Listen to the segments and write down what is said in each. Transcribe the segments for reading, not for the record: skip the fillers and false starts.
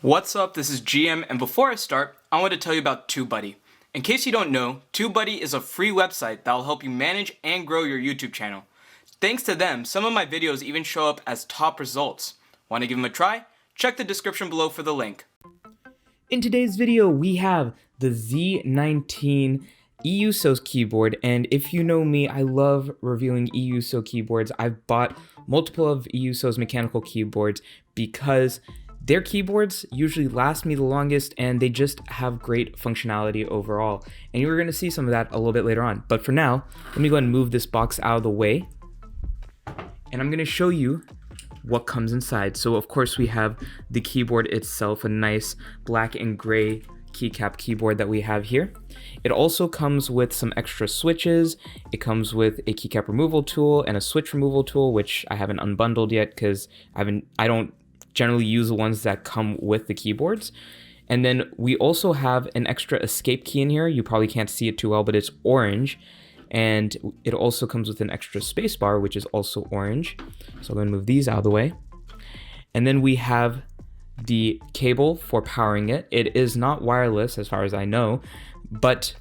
What's up, this is GM, and before I start, I want to tell you about TubeBuddy. In case you don't know, TubeBuddy is a free website that will help you manage and grow your YouTube channel. Thanks to them, some of my videos even show up as top results. Want to give them a try? Check the description below for the link. In today's video, we have the Z-19 E-YOOSO keyboard, and if you know me, I love reviewing E-YOOSO keyboards. I've bought multiple of E-YOOSO's mechanical keyboards because their keyboards usually last me the longest and they just have great functionality overall. And you're going to see some of that a little bit later on. But for now, let me go ahead and move this box out of the way. And I'm going to show you what comes inside. So of course we have the keyboard itself, a nice black and gray keycap keyboard that we have here. It also comes with some extra switches. It comes with a keycap removal tool and a switch removal tool, which I haven't unbundled yet because I don't generally use the ones that come with the keyboards. And then we also have an extra escape key in here. You probably can't see it too well, but it's orange. And it also comes with an extra space bar, which is also orange. So I'm going to move these out of the way. And then we have the cable for powering it. It is not wireless as far as I know, but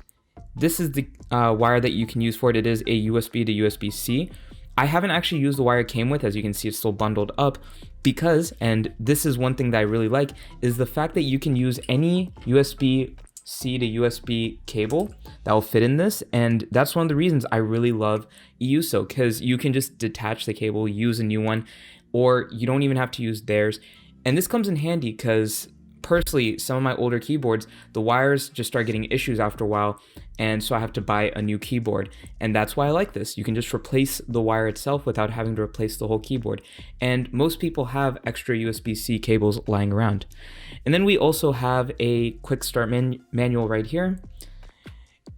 this is the wire that you can use for it. It is a USB to USB-C. I haven't actually used the wire it came with. As you can see, it's still bundled up because, and this is one thing that I really like, is the fact that you can use any USB-C to USB cable that will fit in this. And that's one of the reasons I really love E-YOOSO, because you can just detach the cable, use a new one, or you don't even have to use theirs. And this comes in handy because personally, some of my older keyboards, the wires just start getting issues after a while, and so I have to buy a new keyboard. And that's why I like this. You can just replace the wire itself without having to replace the whole keyboard. And most people have extra USB-C cables lying around. And then we also have a quick start manual right here.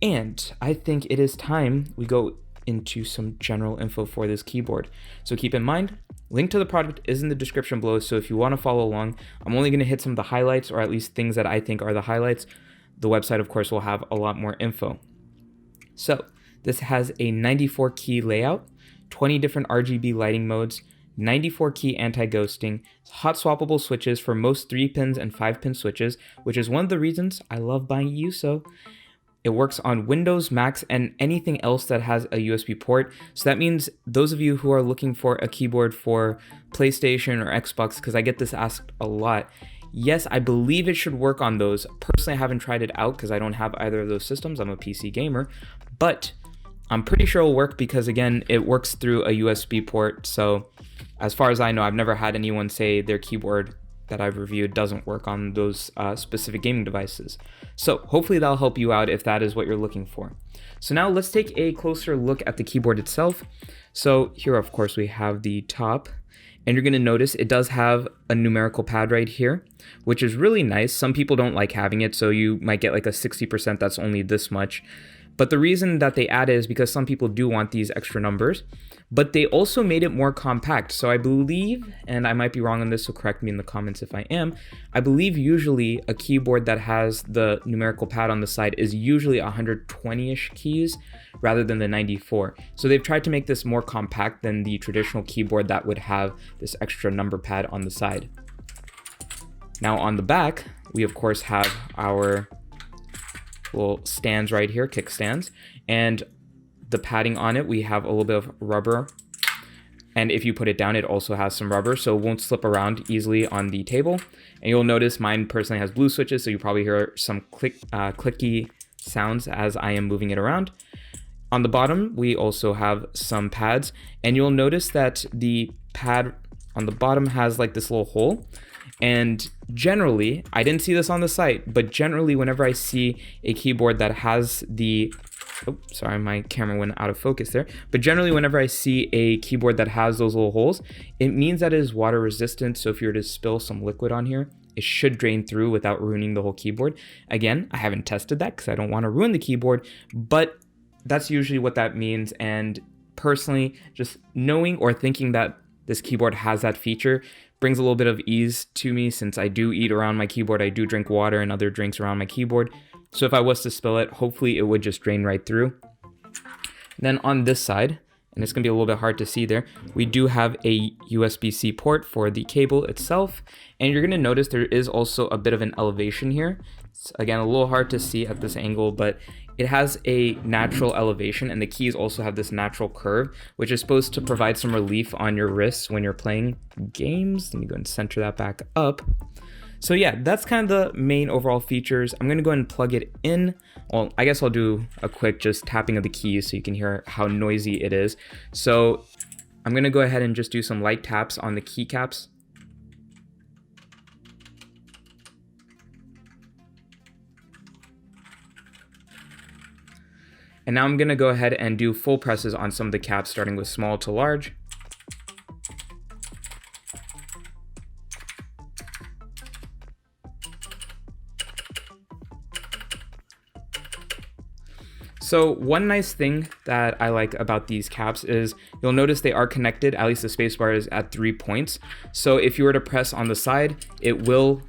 And I think it is time we go into some general info for this keyboard. So keep in mind, link to the product is in the description below, so if you want to follow along, I'm only going to hit some of the highlights, or at least things that I think are the highlights. The website, of course, will have a lot more info. So this has a 94 key layout, 20 different RGB lighting modes, 94 key anti-ghosting, hot swappable switches for most 3-pin and 5-pin switches, which is one of the reasons I love buying E-YOOSO. It works on Windows, Macs, and anything else that has a USB port. So that means those of you who are looking for a keyboard for PlayStation or Xbox, because I get this asked a lot, yes, I believe it should work on those. Personally, I haven't tried it out because I don't have either of those systems. I'm a PC gamer, but I'm pretty sure it'll work because, again, it works through a USB port. So as far as I know, I've never had anyone say their keyboard that I've reviewed doesn't work on those specific gaming devices. So hopefully that'll help you out if that is what you're looking for. So now let's take a closer look at the keyboard itself. So here, of course, we have the top, and you're gonna notice it does have a numerical pad right here, which is really nice. Some people don't like having it, so you might get like a 60% that's only this much. But the reason that they add it is because some people do want these extra numbers, but they also made it more compact. So I believe, and I might be wrong on this, so correct me in the comments if I am, I believe usually a keyboard that has the numerical pad on the side is usually 120-ish keys rather than the 94. So they've tried to make this more compact than the traditional keyboard that would have this extra number pad on the side. Now on the back, we of course have our little stands right here, kickstands, and the padding on it, we have a little bit of rubber, and if you put it down, it also has some rubber, so it won't slip around easily on the table. And you'll notice mine personally has blue switches, so you probably hear some clicky sounds as I am moving it around. On the bottom, we also have some pads, and you'll notice that the pad on the bottom has like this little hole. And generally, I didn't see this on the site, but generally whenever I see a keyboard that has the, oh, sorry, my camera went out of focus there. But generally whenever I see a keyboard that has those little holes, it means that it is water resistant. So if you were to spill some liquid on here, it should drain through without ruining the whole keyboard. Again, I haven't tested that because I don't want to ruin the keyboard, but that's usually what that means. And personally, just knowing or thinking that this keyboard has that feature brings a little bit of ease to me, since I do eat around my keyboard. I do drink water and other drinks around my keyboard. So if I was to spill it, hopefully it would just drain right through. Then on this side, and it's gonna be a little bit hard to see there. We do have a USB-C port for the cable itself, and you're gonna notice there is also a bit of an elevation here. It's, again, a little hard to see at this angle, but it has a natural elevation, and the keys also have this natural curve, which is supposed to provide some relief on your wrists when you're playing games. Let me go and center that back up. So yeah, that's kind of the main overall features. I'm gonna go ahead and plug it in. Well, I guess I'll do a quick just tapping of the keys so you can hear how noisy it is. So I'm gonna go ahead and just do some light taps on the keycaps. And now I'm gonna go ahead and do full presses on some of the caps, starting with small to large. So one nice thing that I like about these caps is you'll notice they are connected, at least the spacebar is at 3 points. So if you were to press on the side, it will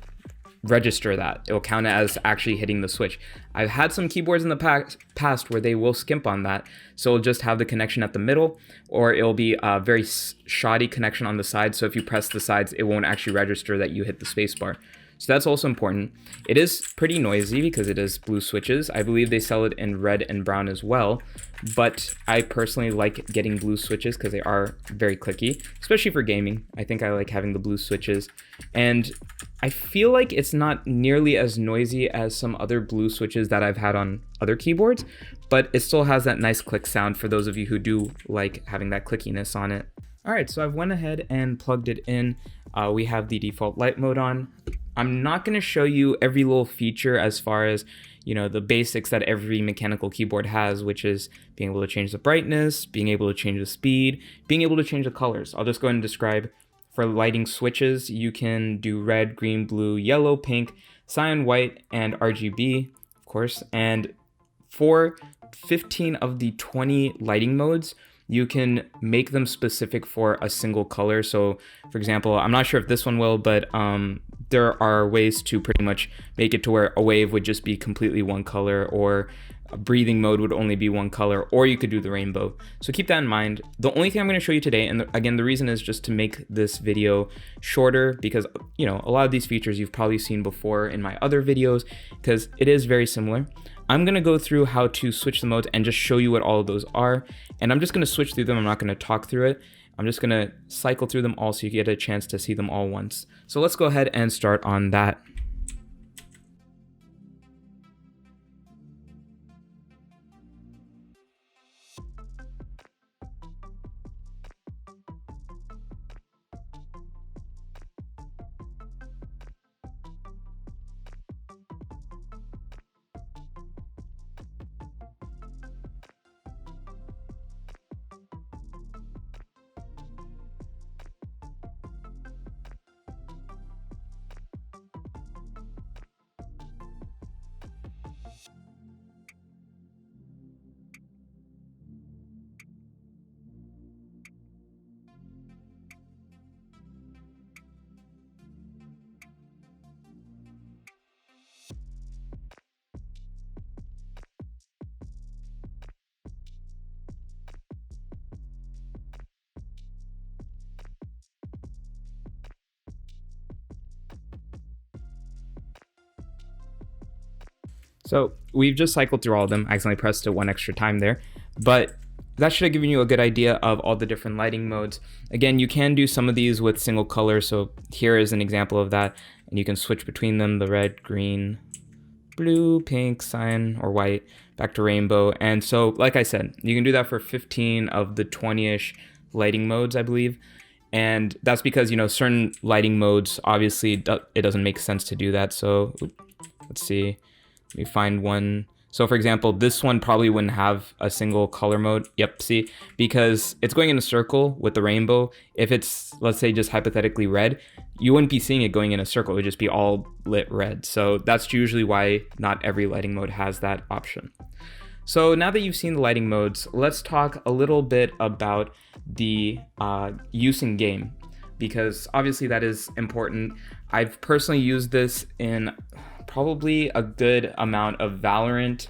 register that. It will count it as actually hitting the switch. I've had some keyboards in the past where they will skimp on that. So it'll just have the connection at the middle, or it'll be a very shoddy connection on the side. So if you press the sides, it won't actually register that you hit the spacebar. So that's also important. It is pretty noisy because it is blue switches. I believe they sell it in red and brown as well, but I personally like getting blue switches because they are very clicky, especially for gaming. I think I like having the blue switches, and I feel like it's not nearly as noisy as some other blue switches that I've had on other keyboards, but it still has that nice click sound for those of you who do like having that clickiness on it. All right, so I've went ahead and plugged it in. We have the default light mode on. I'm not going to show you every little feature as far as, you know, the basics that every mechanical keyboard has, which is being able to change the brightness, being able to change the speed, being able to change the colors. I'll just go ahead and describe. For lighting switches, you can do red, green, blue, yellow, pink, cyan, white, and RGB, of course. And for 15 of the 20 lighting modes, you can make them specific for a single color. So for example, I'm not sure if this one will, but there are ways to pretty much make it to where a wave would just be completely one color, or a breathing mode would only be one color, or you could do the rainbow. So keep that in mind. The only thing I'm going to show you today, and again, the reason is just to make this video shorter, because, you know, a lot of these features you've probably seen before in my other videos, because it is very similar. I'm going to go through how to switch the modes and just show you what all of those are. And I'm just going to switch through them. I'm not going to talk through it. I'm just going to cycle through them all so you get a chance to see them all once. So let's go ahead and start on that. So we've just cycled through all of them. I accidentally pressed it one extra time there, but that should have given you a good idea of all the different lighting modes. Again, you can do some of these with single color. So here is an example of that, and you can switch between them: the red, green, blue, pink, cyan, or white, back to rainbow. And so, like I said, you can do that for 15 of the 20-ish lighting modes, I believe. And that's because, you know, certain lighting modes, obviously it doesn't make sense to do that. So let's see. Let me find one. So for example, this one probably wouldn't have a single color mode. Yep, see, because it's going in a circle with the rainbow. If it's, let's say, just hypothetically red, you wouldn't be seeing it going in a circle. It would just be all lit red. So that's usually why not every lighting mode has that option. So now that you've seen the lighting modes, let's talk a little bit about the use in game, because obviously that is important. I've personally used this in probably a good amount of Valorant,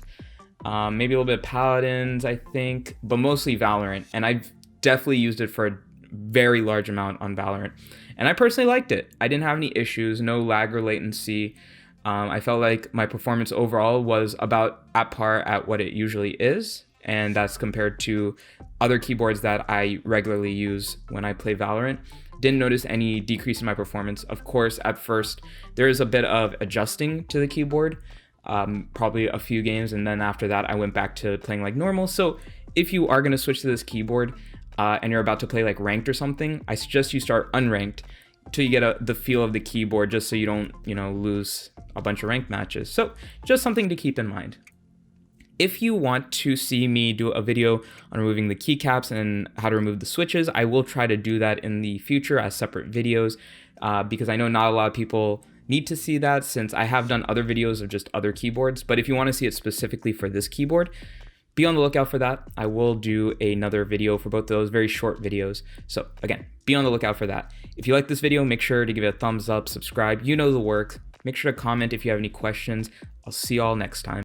maybe a little bit of Paladins, I think, but mostly Valorant. And I've definitely used it for a very large amount on Valorant. And I personally liked it. I didn't have any issues, no lag or latency. I felt like my performance overall was about at par at what it usually is. And that's compared to other keyboards that I regularly use when I play Valorant. Didn't notice any decrease in my performance. Of course, at first, there is a bit of adjusting to the keyboard, probably a few games, and then after that, I went back to playing like normal. So if you are going to switch to this keyboard and you're about to play like ranked or something, I suggest you start unranked till you get the feel of the keyboard, just so you don't, lose a bunch of ranked matches. So just something to keep in mind. If you want to see me do a video on removing the keycaps and how to remove the switches, I will try to do that in the future as separate videos because I know not a lot of people need to see that, since I have done other videos of just other keyboards. But if you want to see it specifically for this keyboard, be on the lookout for that. I will do another video for both of those, very short videos. So again, be on the lookout for that. If you like this video, make sure to give it a thumbs up, subscribe, you know the work. Make sure to comment if you have any questions. I'll see y'all next time.